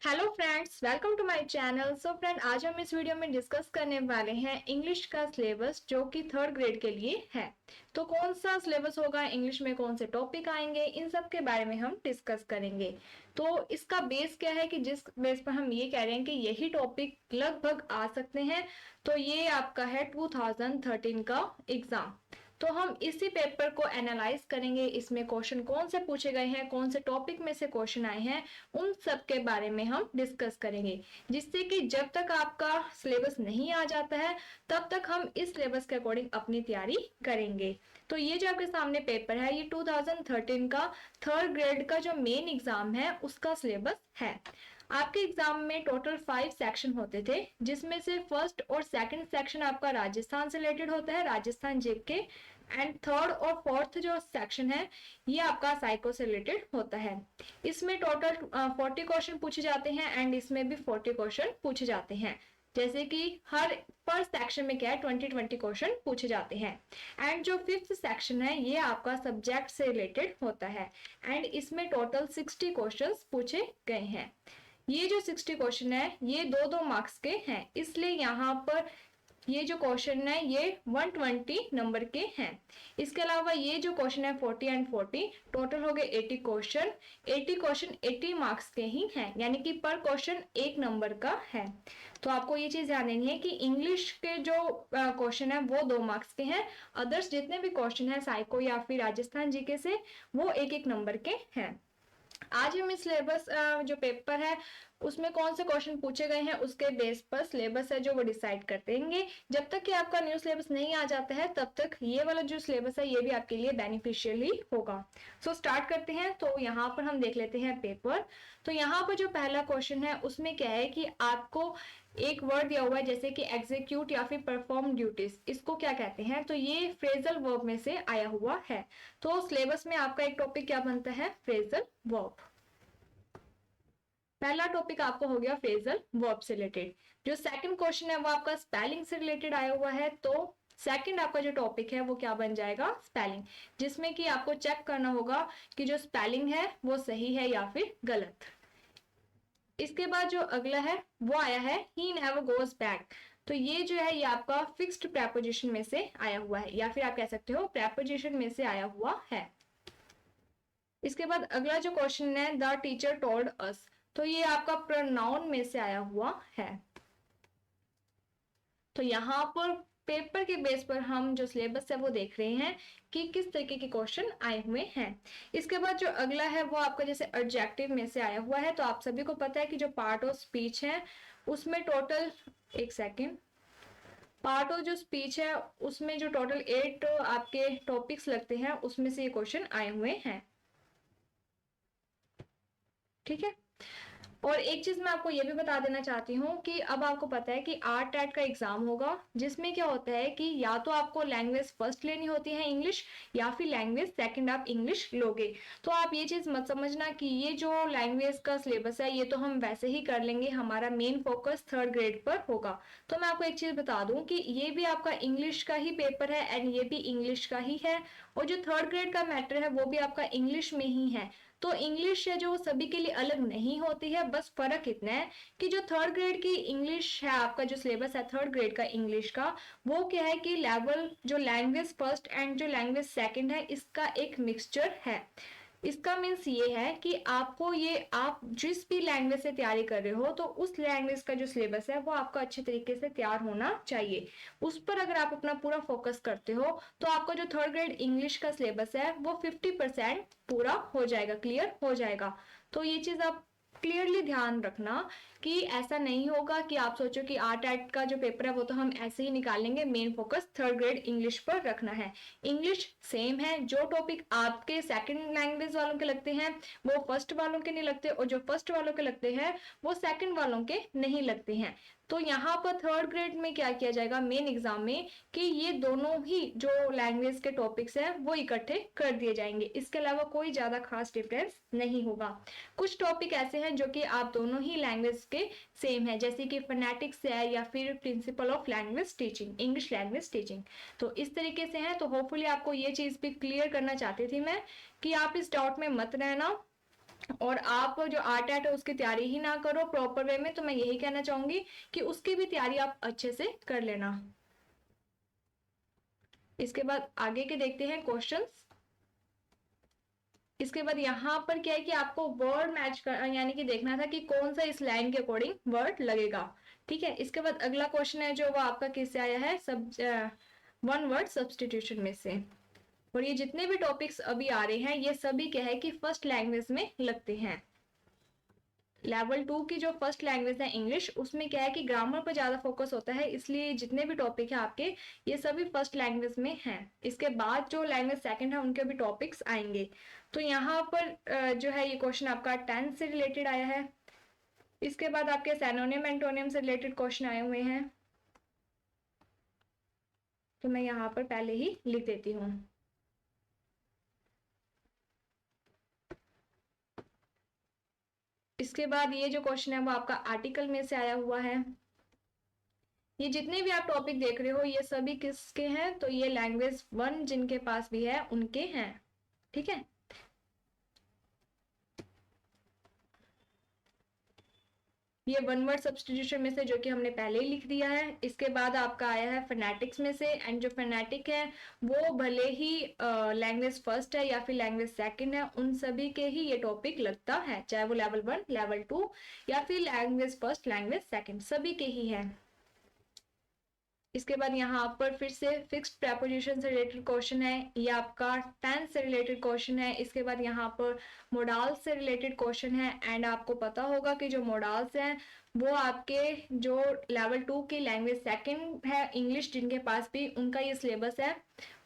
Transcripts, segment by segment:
Hello friends, welcome to my channel. So friend, आज हम इस वीडियो में डिस्कस करने वाले हैं इंग्लिश का सिलेबस जो कि थर्ड ग्रेड के लिए है। तो कौन सा सिलेबस होगा, इंग्लिश में कौन से टॉपिक आएंगे, इन सब के बारे में हम डिस्कस करेंगे। तो इसका बेस क्या है कि जिस बेस पर हम ये कह रहे हैं कि यही टॉपिक लगभग आ सकते हैं, तो ये आपका है 2013 का एग्जाम। तो हम इसी पेपर को एनालाइज करेंगे, इसमें क्वेश्चन कौन से पूछे गए हैं, कौन से टॉपिक में से क्वेश्चन आए हैं, उन सब के बारे में हम डिस्कस करेंगे। जिससे कि जब तक आपका सिलेबस नहीं आ जाता है तब तक हम इस सिलेबस के अकॉर्डिंग अपनी तैयारी करेंगे। तो ये जो आपके सामने पेपर है, ये 2013 का थर्ड ग्रेड का जो मेन एग्जाम है उसका सिलेबस है। आपके एग्जाम में टोटल 5 सेक्शन होते थे, जिसमें से फर्स्ट और सेकंड सेक्शन आपका राजस्थान से रिलेटेड होता है, राजस्थान जीके। एंड थर्ड और फोर्थ जो सेक्शन है ये आपका साइको से रिलेटेड होता है। इसमें टोटल 40 क्वेश्चन पूछे जाते हैं एंड इसमें भी 40 क्वेश्चन पूछे जाते हैं। जैसे कि हर पर सेक्शन में क्या है, 20 क्वेश्चन पूछे जाते हैं। एंड जो फिफ्थ सेक्शन है ये आपका सब्जेक्ट से रिलेटेड होता है एंड इसमें टोटल 60 क्वेश्चंस पूछे गए हैं। ये जो 60 क्वेश्चन है ये 2-2 मार्क्स के हैं, इसलिए यहाँ पर ये जो क्वेश्चन है ये 120 नंबर के हैं। इसके अलावा ये जो क्वेश्चन है 40 एंड 40, टोटल हो गए 80 क्वेश्चन। 80 क्वेश्चन 80 मार्क्स के ही हैं, यानी कि पर क्वेश्चन 1 नंबर का है। तो आपको ये चीज ध्यान देनी है कि इंग्लिश के जो क्वेश्चन है वो 2 मार्क्स के हैं, अदर्स जितने भी क्वेश्चन है साइको या फिर राजस्थान जीके से वो 1-1 नंबर के हैं। आज हम इस सिलेबस जो पेपर है उसमें कौन से क्वेश्चन पूछे गए हैं उसके बेस पर सिलेबस है जो वो डिसाइड कर देंगे। जब तक कि आपका न्यू सिलेबस नहीं आ जाता है तब तक ये वाला जो सिलेबस है ये भी आपके लिए बेनिफिशियल ही होगा। सो स्टार्ट करते हैं। तो यहाँ पर हम देख लेते हैं पेपर। तो यहाँ पर जो पहला क्वेश्चन है उसमें क्या है कि आपको एक वर्ड दिया हुआ है जैसे कि एग्जीक्यूट या फिर परफॉर्म ड्यूटीज, इसको क्या कहते हैं, तो ये फ्रेजल वर्ब में से आया हुआ है। तो सिलेबस में आपका एक टॉपिक क्या बनता है, फ्रेजल वर्ब। पहला टॉपिक आपको हो गया फ्रेजल वर्ब से रिलेटेड। जो सेकंड क्वेश्चन है वो आपका स्पेलिंग से रिलेटेड आया हुआ है। तो सेकंड आपका जो टॉपिक है वो क्या बन जाएगा, स्पेलिंग, जिसमें कि आपको चेक करना होगा कि जो स्पेलिंग है वो सही है या फिर गलत। इसके बाद जो अगला है वो आया है ही नेवर गोज बैक। तो ये जो है ये आपका फिक्स्ड प्रेपोजिशन में से आया हुआ है, या फिर आप कह सकते हो प्रेपोजिशन में से आया हुआ है। इसके बाद अगला जो क्वेश्चन है द टीचर टोल्ड अस, तो ये आपका प्रोनाउन में से आया हुआ है। तो यहाँ पर पेपर के बेस पर हम जो सिलेबस है वो देख रहे हैं कि किस तरीके के क्वेश्चन आए हुए हैं। इसके बाद जो अगला है वो आपका जैसे एडजेक्टिव में से आया हुआ है। तो आप सभी को पता है कि जो पार्ट ऑफ स्पीच है उसमें टोटल, एक सेकेंड, पार्ट ऑफ जो स्पीच है उसमें जो टोटल 8 आपके टॉपिक्स लगते हैं उसमें से ये क्वेश्चन आए हुए हैं। ठीक है। और एक चीज मैं आपको ये भी बता देना चाहती हूँ कि अब आपको पता है कि आर्ट एट का एग्जाम होगा, जिसमें क्या होता है कि या तो आपको लैंग्वेज फर्स्ट लेनी होती है इंग्लिश, या फिर लैंग्वेज सेकंड आप इंग्लिश लोगे। तो आप ये चीज मत समझना कि ये जो लैंग्वेज का सिलेबस है ये तो हम वैसे ही कर लेंगे, हमारा मेन फोकस थर्ड ग्रेड पर होगा। तो मैं आपको एक चीज बता दूं कि ये भी आपका इंग्लिश का ही पेपर है एंड ये भी इंग्लिश का ही है, और जो थर्ड ग्रेड का मैटर है वो भी आपका इंग्लिश में ही है। तो इंग्लिश है जो सभी के लिए अलग नहीं होती है, बस फर्क इतना है कि जो थर्ड ग्रेड की इंग्लिश है, आपका जो सिलेबस है थर्ड ग्रेड का इंग्लिश का, वो क्या है कि लेवल जो लैंग्वेज फर्स्ट एंड जो लैंग्वेज सेकंड है इसका एक मिक्सचर है। इसका मीन्स ये है कि आपको ये, आप जिस भी लैंग्वेज से तैयारी कर रहे हो तो उस लैंग्वेज का जो सिलेबस है वो आपका अच्छे तरीके से तैयार होना चाहिए। उस पर अगर आप अपना पूरा फोकस करते हो तो आपका जो थर्ड ग्रेड इंग्लिश का सिलेबस है वो 50% पूरा हो जाएगा, क्लियर हो जाएगा। तो ये चीज आप क्लियरली ध्यान रखना कि ऐसा नहीं होगा कि आप सोचो कि आर्ट एट का जो पेपर है वो तो हम ऐसे ही निकालेंगे, main focus third grade English पर रखना है। इंग्लिश सेम है, जो टॉपिक आपके सेकंड लैंग्वेज वालों के लगते हैं वो फर्स्ट वालों के नहीं लगते, और जो फर्स्ट वालों के लगते हैं वो सेकंड वालों के नहीं लगते हैं। तो यहाँ पर थर्ड ग्रेड में क्या किया जाएगा मेन एग्जाम में कि ये दोनों ही जो लैंग्वेज के टॉपिक्स हैं वो इकट्ठे कर दिए जाएंगे, इसके अलावा कोई ज्यादा खास डिफरेंस नहीं होगा। कुछ टॉपिक ऐसे हैं जो कि आप दोनों ही लैंग्वेज के सेम है, जैसे कि फोनेटिक्स है या फिर principle of language teaching, English language teaching. तो इस तरीके से है। तो होपफुली आपको ये चीज भी क्लियर करना चाहती थी मैं कि आप इस डाउट में मत रहना। और आप जो आर्ट है उसकी तैयारी ही ना करो प्रॉपर वे में, तो मैं यही कहना चाहूंगी कि उसकी भी तैयारी आप अच्छे से कर लेना। इसके बाद आगे के देखते हैं क्वेश्चंस। इसके बाद यहाँ पर क्या है कि आपको वर्ड मैच कर यानी कि देखना था कि कौन सा इस लाइन के अकॉर्डिंग वर्ड लगेगा। ठीक है, इसके बाद अगला क्वेश्चन है जो वो आपका किससे आया है, सब वन वर्ड सब्सटीट्यूशन में से। और ये जितने भी टॉपिक्स अभी आ रहे हैं ये सभी क्या है कि फर्स्ट लैंग्वेज में लगते हैं। लेवल 2 की जो फर्स्ट लैंग्वेज है इंग्लिश, उसमें क्या है कि ग्रामर पर ज्यादा फोकस होता है, इसलिए जितने भी टॉपिक है आपके ये सभी फर्स्ट लैंग्वेज में हैं। इसके बाद जो लैंग्वेज सेकंड है उनके भी टॉपिक्स आएंगे। तो यहाँ पर जो है ये क्वेश्चन आपका टेंस से रिलेटेड आया है। इसके बाद आपके सैनोनियम एंटोनियम से रिलेटेड क्वेश्चन आए हुए हैं, तो मैं यहाँ पर पहले ही लिख देती हूँ। इसके बाद ये जो क्वेश्चन है वो आपका आर्टिकल में से आया हुआ है। ये जितने भी आप टॉपिक देख रहे हो ये सभी किसके हैं, तो ये लैंग्वेज 1 जिनके पास भी है उनके हैं। ठीक है, ये वन वर्ड सब्सटीट्यूशन में से जो कि हमने पहले ही लिख दिया है। इसके बाद आपका आया है फोनेटिक्स में से, एंड जो फोनेटिक है वो भले ही लैंग्वेज फर्स्ट है या फिर लैंग्वेज सेकंड है, उन सभी के ही ये टॉपिक लगता है, चाहे वो लेवल 1 लेवल 2 या फिर लैंग्वेज फर्स्ट लैंग्वेज सेकंड, सभी के ही है। इसके बाद यहाँ पर फिर से फिक्स्ड प्रेपोजिशन से रिलेटेड क्वेश्चन है, ये आपका टेंस से रिलेटेड क्वेश्चन है। इसके बाद यहाँ पर मोडाल्स से रिलेटेड क्वेश्चन है, एंड आपको पता होगा कि जो मोडाल्स हैं वो आपके जो लेवल 2 की लैंग्वेज सेकंड है इंग्लिश जिनके पास भी, उनका ये सिलेबस है,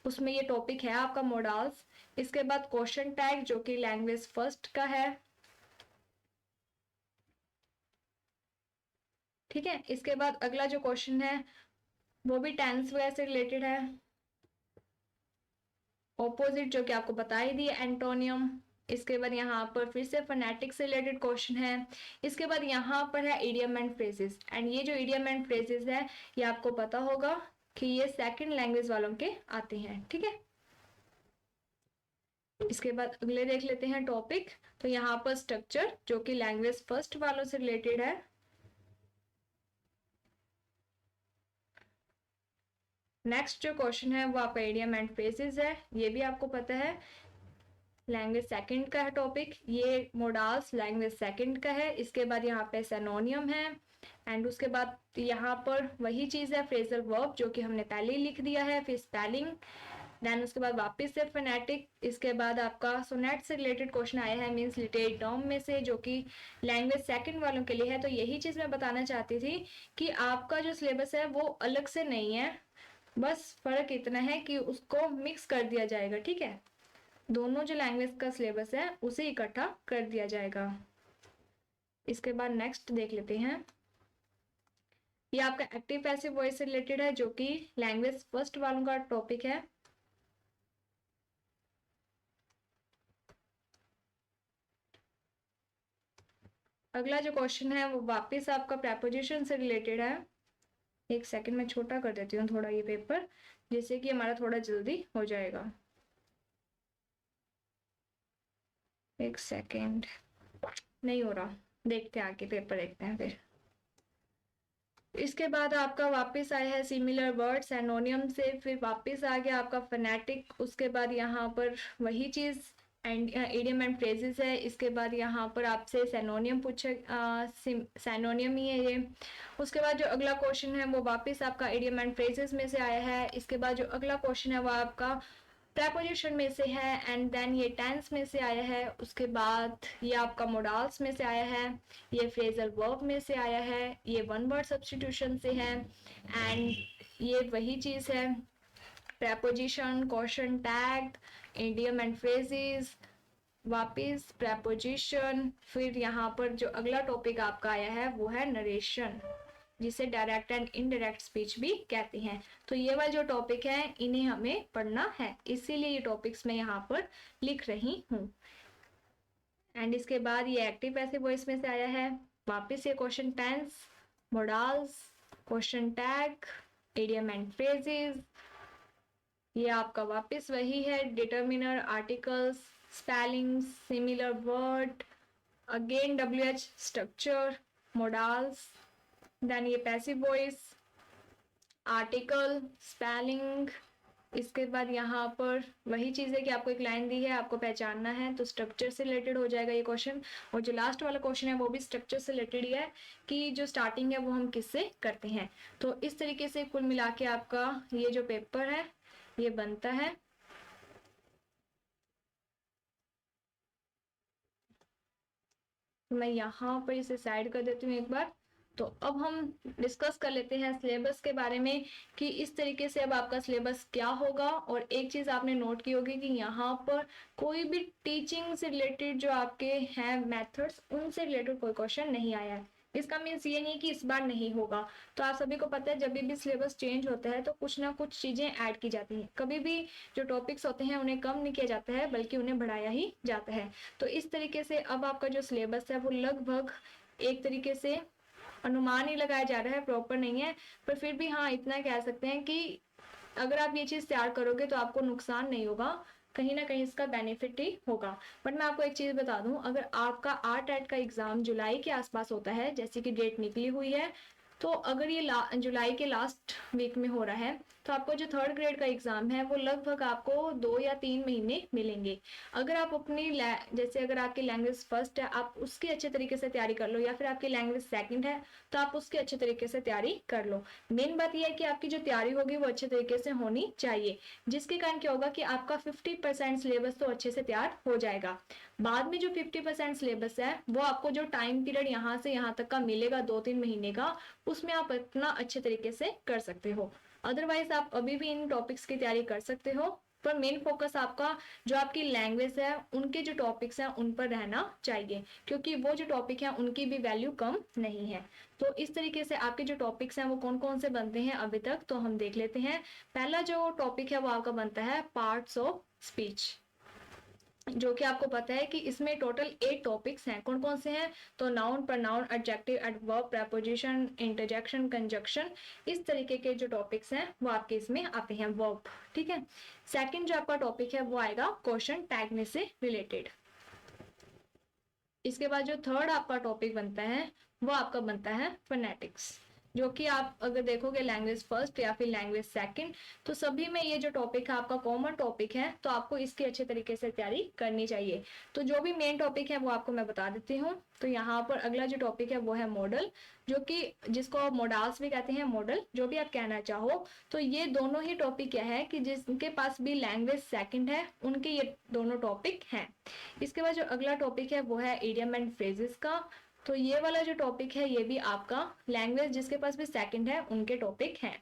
उसमें ये टॉपिक है आपका मोडाल्स। इसके बाद क्वेश्चन टैग जो कि लैंग्वेज फर्स्ट का है। ठीक है, इसके बाद अगला जो क्वेश्चन है वो भी टेंस वगैरह से रिलेटेड है। ऑपोजिट जो कि आपको बता ही दिया एंटोनियम। इसके बाद यहाँ पर फिर से फोनेटिक्स से रिलेटेड क्वेश्चन है। इसके बाद यहाँ पर है इडियम एंड फ्रेजेस, एंड ये जो इडियम एंड फ्रेजेस है ये आपको पता होगा कि ये सेकंड लैंग्वेज वालों के आते हैं। ठीक है, इसके बाद अगले देख लेते हैं टॉपिक। तो यहाँ पर स्ट्रक्चर जो कि लैंग्वेज फर्स्ट वालों से रिलेटेड है। नेक्स्ट जो क्वेश्चन है वो आपका इडियम एंड फ्रेजेस है, ये भी आपको पता है लैंग्वेज सेकंड का है टॉपिक। ये मोडाल्स लैंग्वेज सेकंड का है। इसके बाद यहाँ पे सैनोनियम है, एंड उसके बाद यहाँ पर वही चीज है फ्रेजल वर्ब जो कि हमने पहले ही लिख दिया है, फिर स्पेलिंग, देन उसके बाद वापस से फोनेटिक। इसके बाद आपका सोनेट से रिलेटेड क्वेश्चन आया है, मींस लिटरेरी टर्म में से, जो कि लैंग्वेज सेकंड वालों के लिए है। तो यही चीज मैं बताना चाहती थी कि आपका जो सिलेबस है वो अलग से नहीं है, बस फर्क इतना है कि उसको मिक्स कर दिया जाएगा। ठीक है, दोनों जो लैंग्वेज का सिलेबस है उसे इकट्ठा कर दिया जाएगा। इसके बाद नेक्स्ट देख लेते हैं, ये आपका एक्टिव पैसिव वॉइस से रिलेटेड है जो कि लैंग्वेज फर्स्ट वालों का टॉपिक है। अगला जो क्वेश्चन है वो वापस आपका प्रेपोजिशन से रिलेटेड है। एक सेकंड में छोटा कर देती हूँ थोड़ा ये पेपर, जिससे कि हमारा थोड़ा जल्दी हो जाएगा। एक सेकंड, नहीं हो रहा, देखते हैं आगे पेपर देखते हैं फिर। इसके बाद आपका वापस आया है सिमिलर वर्ड सैनोनियम से, फिर वापस आ गया आपका फोनेटिक। उसके बाद यहाँ पर वही चीज एंड इडियम एंड फ्रेजेस है। इसके बाद यहाँ पर आपसे सैनोनियम पूछे, सैनोनियम ही है ये। उसके बाद जो अगला क्वेश्चन है वो वापस आपका इडियम एंड फ्रेजेस में से आया है। इसके बाद जो अगला क्वेश्चन है वो आपका प्रेपोजिशन में से है, एंड देन ये टेंस में से आया है। उसके बाद ये आपका मोडाल्स में से आया है, ये फ्रेजल वर्ब में से आया है, ये वन वर्ड सब्स्टिट्यूशन से है, एंड ये वही चीज है preposition, question tag, idiom and phrases, वापिस प्रेपोजिशन। फिर यहाँ पर जो अगला टॉपिक आपका आया है वो है नरेशन, जिसे डायरेक्ट एंड इनडायरेक्ट स्पीच भी कहते हैं। तो ये वाले जो टॉपिक है इन्हें हमें पढ़ना है, इसीलिए ये टॉपिक्स मैं यहाँ पर लिख रही हूँ। एंड इसके बाद ये एक्टिव पैसिव वॉइस में से आया है। वापस ये question tense, modals, question tag, idiom and phrases, ये आपका वापस वही है determiner, articles, spelling, similar word, again WH structure, modals, then ये पैसिव वॉइस, आर्टिकल, स्पेलिंग। इसके बाद यहाँ पर वही चीज़ है कि आपको एक लाइन दी है, आपको पहचानना है, तो स्ट्रक्चर से रिलेटेड हो जाएगा ये क्वेश्चन। और जो लास्ट वाला क्वेश्चन है वो भी स्ट्रक्चर से रिलेटेड ही है कि जो स्टार्टिंग है वो हम किससे करते हैं। तो इस तरीके से कुल मिला के आपका ये जो पेपर है ये बनता है। तो मैं यहाँ पर इसे साइड कर देती हूँ एक बार। तो अब हम डिस्कस कर लेते हैं सिलेबस के बारे में कि इस तरीके से अब आपका सिलेबस क्या होगा। और एक चीज़ आपने नोट की होगी कि यहाँ पर कोई भी टीचिंग से रिलेटेड जो आपके हैं मेथड्स, उनसे रिलेटेड कोई क्वेश्चन नहीं आया है। इसका मीन्स ये नहीं कि इस बार नहीं होगा। तो आप सभी को पता है जब भी सिलेबस चेंज होता है तो कुछ ना कुछ चीज़ें ऐड की जाती हैं। कभी भी जो टॉपिक्स होते हैं उन्हें कम नहीं किया जाता है बल्कि उन्हें बढ़ाया ही जाता है। तो इस तरीके से अब आपका जो सिलेबस है वो लगभग एक तरीके से अनुमान ही लगाया जा रहा है, प्रॉपर नहीं है, पर फिर भी हाँ इतना कह सकते हैं कि अगर आप ये चीज़ तैयार करोगे तो आपको नुकसान नहीं होगा, कहीं ना कहीं इसका बेनिफिट ही होगा। बट मैं आपको एक चीज़ बता दूं, अगर आपका आर्ट का एग्जाम जुलाई के आसपास होता है, जैसे कि डेट निकली हुई है, तो अगर ये जुलाई के लास्ट वीक में हो रहा है तो आपको जो थर्ड ग्रेड का एग्जाम है वो लगभग आपको 2 या 3 महीने मिलेंगे। अगर आप अपनी जैसे अगर आपकी लैंग्वेज फर्स्ट है आप उसकी अच्छे तरीके से तैयारी कर लो, या फिर आपकी लैंग्वेज सेकंड है तो आप उसकी अच्छे तरीके से तैयारी कर लो। मेन बात यह है कि आपकी जो तैयारी होगी वो अच्छे तरीके से होनी चाहिए, जिसके कारण क्या होगा कि आपका 50% सिलेबस तो अच्छे से तैयार हो जाएगा। बाद में जो 50% सिलेबस है वो आपको जो टाइम पीरियड यहाँ से यहाँ तक का मिलेगा 2-3 महीने का, उसमें आप इतना अच्छे तरीके से कर सकते हो। अदरवाइज आप अभी भी इन टॉपिक्स की तैयारी कर सकते हो, पर मेन फोकस आपका जो आपकी लैंग्वेज है उनके जो टॉपिक्स हैं उन पर रहना चाहिए, क्योंकि वो जो टॉपिक हैं उनकी भी वैल्यू कम नहीं है। तो इस तरीके से आपके जो टॉपिक्स हैं वो कौन कौन से बनते हैं अभी तक, तो हम देख लेते हैं। पहला जो टॉपिक है वो आपका बनता है पार्ट्स ऑफ स्पीच, जो कि आपको पता है कि इसमें टोटल 8 टॉपिक्स हैं। कौन कौन से हैं, तो noun, pronoun, adjective, adverb, preposition, interjection, conjunction, इस तरीके के जो टॉपिक्स हैं वो आपके इसमें आते हैं, वर्ब। ठीक है। सेकंड जो आपका टॉपिक है वो आएगा क्वेश्चन टैगने से रिलेटेड। इसके बाद जो थर्ड आपका टॉपिक बनता है वो आपका बनता है फोनेटिक्स, जो कि आप अगर देखोगे लैंग्वेज फर्स्ट या फिर लैंग्वेज सेकंड, तो सभी में ये जो टॉपिक है आपका कॉमन टॉपिक है, तो आपको इसकी अच्छे तरीके से तैयारी करनी चाहिए। तो जो भी मेन टॉपिक है वो आपको मैं बता देती हूँ। तो यहाँ पर अगला जो टॉपिक है वो है मॉडल, जो कि जिसको आप मोडाल्स भी कहते हैं, मॉडल जो भी आप कहना चाहो। तो ये दोनों ही टॉपिक क्या है कि जिसके पास भी लैंग्वेज सेकंड है उनके ये दोनों टॉपिक हैं। इसके बाद जो अगला टॉपिक है वो है इडियम एंड फ्रेजेस का। तो ये वाला जो टॉपिक है ये भी आपका लैंग्वेज जिसके पास भी सेकंड है उनके टॉपिक हैं।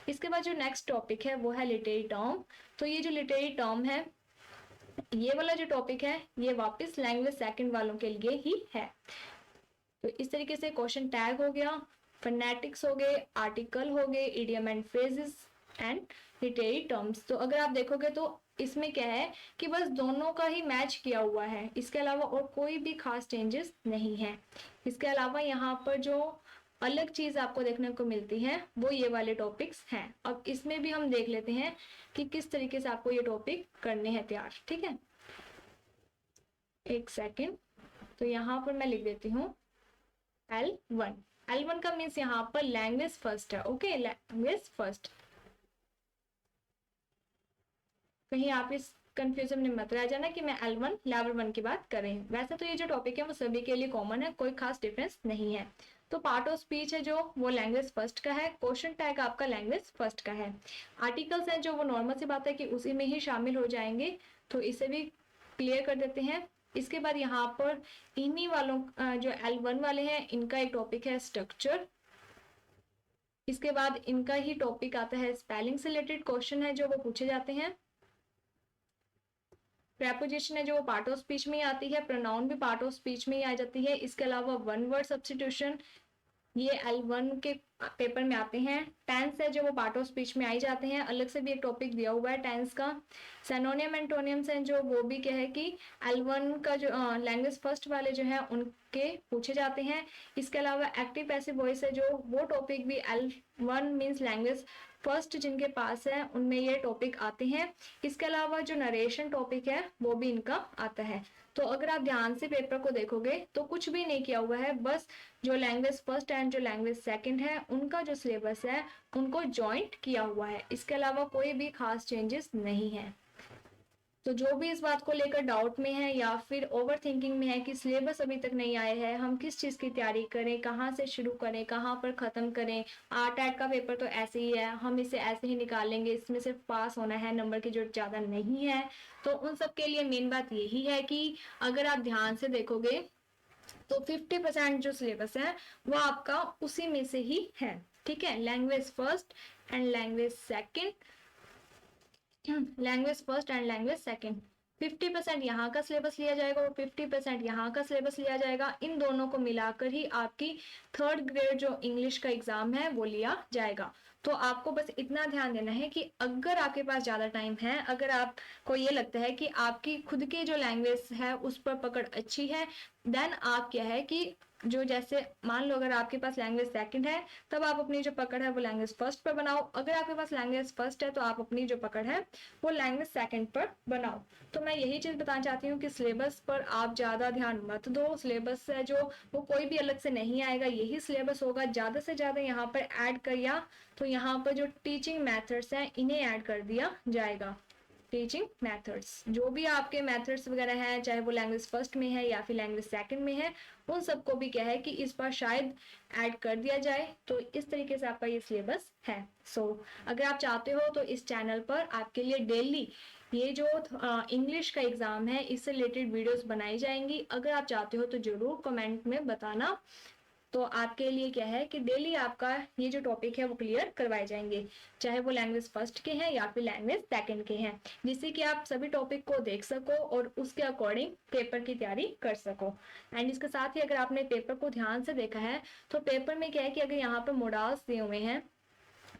इसके बाद जो नेक्स्ट टॉपिक है वो है लिटरेरी टर्म। तो ये जो लिटरेरी टर्म है ये वाला जो टॉपिक है ये वापस लैंग्वेज सेकंड वालों के लिए ही है। तो इस तरीके से क्वेश्चन टैग हो गया, फोनेटिक्स हो गए, आर्टिकल हो गए, idiom and phrases and literary terms. तो अगर आप देखोगे तो इसमें क्या है कि बस दोनों का ही मैच किया हुआ है, इसके अलावा और कोई भी खास चेंजेस नहीं है। इसके अलावा यहाँ पर जो अलग चीज आपको देखने को मिलती है वो ये वाले टॉपिक्स हैं। अब इसमें भी हम देख लेते हैं कि किस तरीके से आपको ये टॉपिक करने हैं तैयार। ठीक है, एक सेकेंड। तो यहाँ पर मैं लिख देती हूँ L1। L1 का मीन्स यहाँ पर लैंग्वेज फर्स्ट है। Okay, language first. कहीं आप इस कंफ्यूजन में मत रह जाना कि मैं L1 लेवल 1 की बात कर रही हूँ। वैसे तो ये जो टॉपिक है वो सभी के लिए कॉमन है, कोई खास डिफरेंस नहीं है। तो पार्ट ऑफ स्पीच है जो वो लैंग्वेज फर्स्ट का है, क्वेश्चन टैग आपका लैंग्वेज फर्स्ट का है, आर्टिकल्स हैं जो वो नॉर्मल सी बात है कि उसी में ही शामिल हो जाएंगे, तो इसे भी क्लियर कर देते हैं। इसके बाद यहाँ पर इन्हीं वालों जो L1 वाले हैं इनका एक टॉपिक है स्ट्रक्चर। इसके बाद इनका ही टॉपिक आता है स्पेलिंग से रिलेटेड क्वेश्चन है जो वो पूछे जाते हैं। प्रेपोजिशन है जो वो पार्ट ऑफ स्पीच में ही आती है, प्रोनाउन भी पार्ट ऑफ स्पीच में ही आ जाती है। इसके अलावा वन वर्ड सब्स्टिट्यूशन ये L1 के पेपर में आते हैं। टेंस है जो वो पार्ट ऑफ स्पीच में आई जाते हैं, अलग से भी एक टॉपिक दिया हुआ है टेंस का। सिनोनियम एंटोनियम्स हैं जो वो भी क्या है कि L1 का जो लैंग्वेज फर्स्ट वाले जो है उनके पूछे जाते हैं। इसके अलावा एक्टिव पैसिव वॉइस है जो वो टॉपिक भी L1 मीन्स लैंग्वेज फर्स्ट जिनके पास है उनमें ये टॉपिक आते हैं। इसके अलावा जो नरेशन टॉपिक है वो भी इनका आता है। तो अगर आप ध्यान से पेपर को देखोगे तो कुछ भी नहीं किया हुआ है, बस जो लैंग्वेज फर्स्ट एंड जो लैंग्वेज सेकंड है उनका जो सिलेबस है उनको जॉइंट किया हुआ है, इसके अलावा कोई भी खास चेंजेस नहीं है। तो जो भी इस बात को लेकर डाउट में है या फिर ओवर थिंकिंग में है कि सिलेबस अभी तक नहीं आए हैं, हम किस चीज़ की तैयारी करें, कहाँ से शुरू करें, कहाँ पर ख़त्म करें, आर्ट का पेपर तो ऐसे ही है, हम इसे ऐसे ही निकाल लेंगे, इसमें सिर्फ पास होना है, नंबर की जरूरत ज़्यादा नहीं है। तो उन सब के लिए मेन बात यही है कि अगर आप ध्यान से देखोगे तो 50% जो सिलेबस है वो आपका उसी में से ही है। ठीक है, language first and language second, language first and language second, 50% यहाँ का सिलेबस लिया जाएगा और 50% यहाँ का सिलेबस लिया जाएगा। इन दोनों को मिलाकर ही आपकी थर्ड ग्रेड जो इंग्लिश का एग्जाम है वो लिया जाएगा। तो आपको बस इतना ध्यान देना है कि अगर आपके पास ज़्यादा टाइम है, अगर आपको ये लगता है कि आपकी खुद की जो लैंग्वेज है उस पर पकड़ अच्छी है, देन आप क्या है कि जो जैसे मान लो अगर आपके पास लैंग्वेज सेकंड है तब आप अपनी जो पकड़ है वो लैंग्वेज फर्स्ट पर बनाओ, अगर आपके पास लैंग्वेज फर्स्ट है तो आप अपनी जो पकड़ है वो लैंग्वेज सेकंड पर बनाओ। तो मैं यही चीज बताना चाहती हूँ कि सिलेबस पर आप ज्यादा ध्यान मत दो, सिलेबस है जो वो कोई भी अलग से नहीं आएगा, यही सिलेबस होगा। ज्यादा से ज्यादा यहाँ पर ऐड किया तो यहाँ पर जो टीचिंग मेथड्स हैं इन्हें ऐड कर दिया जाएगा। टीचिंग मेथड्स, जो भी आपके मेथड्स वगैरह हैं, चाहे वो लैंग्वेज फर्स्ट में है या फिर लैंग्वेज सेकंड में है, उन सबको भी क्या है कि इस बार शायद ऐड कर दिया जाए। तो इस तरीके से आपका ये सिलेबस है। अगर आप चाहते हो तो इस चैनल पर आपके लिए डेली ये जो इंग्लिश का एग्जाम है इससे रिलेटेड वीडियोस बनाई जाएंगी। अगर आप चाहते हो तो जरूर कमेंट में बताना। तो आपके लिए क्या है कि डेली आपका ये जो टॉपिक है वो क्लियर करवाए जाएंगे, चाहे वो लैंग्वेज फर्स्ट के हैं या फिर लैंग्वेज सेकंड के हैं, जिससे कि आप सभी टॉपिक को देख सको और उसके अकॉर्डिंग पेपर की तैयारी कर सको। एंड इसके साथ ही अगर आपने पेपर को ध्यान से देखा है तो पेपर में क्या है कि अगर यहाँ पर मॉडल्स दिए हुए हैं,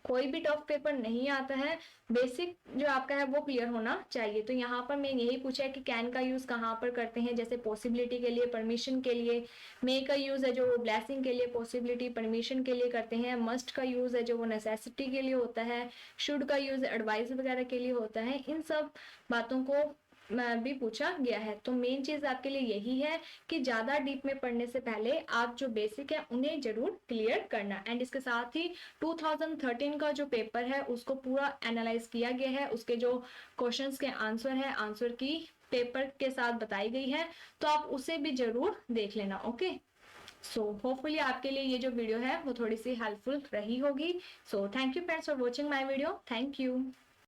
कोई भी टफ पेपर नहीं आता है, बेसिक जो आपका है वो क्लियर होना चाहिए। तो यहाँ पर मैं यही पूछा है कि कैन का यूज कहाँ पर करते हैं, जैसे पॉसिबिलिटी के लिए, परमिशन के लिए, मे का यूज है जो वो ब्लेसिंग के लिए, पॉसिबिलिटी परमिशन के लिए करते हैं, मस्ट का यूज है जो वो नेसेसिटी के लिए होता है, शुड का यूज एडवाइस वगैरह के लिए होता है। इन सब बातों को भी पूछा गया है। तो मेन चीज आपके लिए यही है कि ज्यादा डीप में पढ़ने से पहले आप जो बेसिक है उन्हें जरूर क्लियर करना। एंड इसके साथ ही 2013 का जो पेपर है उसको पूरा एनालाइज किया गया है, उसके जो क्वेश्चंस के आंसर है, आंसर की पेपर के साथ बताई गई है, तो आप उसे भी जरूर देख लेना। ओके, सो होपफुली आपके लिए ये जो वीडियो है वो थोड़ी सी हेल्पफुल रही होगी। So thank you friends for watching my video. Thank you.